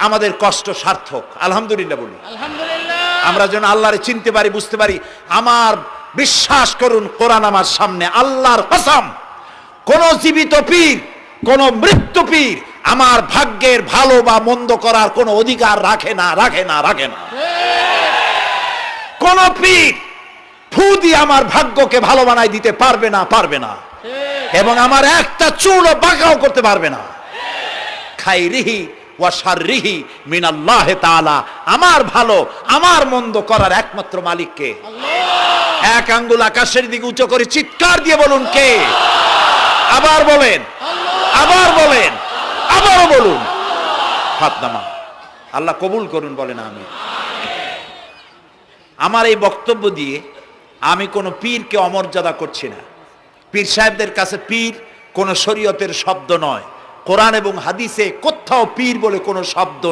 আমাদের কষ্ট সার্থক। আলহামদুলিল্লাহ বলি। আলহামদুলিল্লাহ। আমরা যেন আল্লাহরে চিনতে পারি, বুঝতে পারি। আমার বিশ্বাস করুন, কোরআন আমার সামনে, আল্লাহর কসম, কোন জীবিত পীর, কোন মৃত্যু পীর আমার ভাগ্যের ভালো বা মন্দ করার কোন অধিকার রাখে না, রাখে না, রাখে না। কোন পীর ফু দিয়ে আমার ভাগ্যকে ভালো বানাই দিতে পারবে না, পারবে না, এবং আমার একটা চুলও বাঁকাও করতে পারবে না। খাইরিহি ওয়া শাররিহি মিনাল্লাহ তাআলা। আমার ভালো আমার মন্দ করার একমাত্র মালিক কে? এক আঙ্গুল আকাশের দিকে উঁচু করে চিৎকার দিয়ে বলুন, কে? আবার বলেন, আবার বলেন, আবারও বলুন। হাত নামান। আল্লাহ কবুল করুন, বলেন আমিন। আমার এই বক্তব্য দিয়ে আমি কোনো পীরকে অমর্যাদা করছি না। পীর সাহেবদের কাছে পীর কোন শরীয়তের শব্দ নয়। কোরআন এবং হাদিসে কোথাও পীর বলে কোনো শব্দ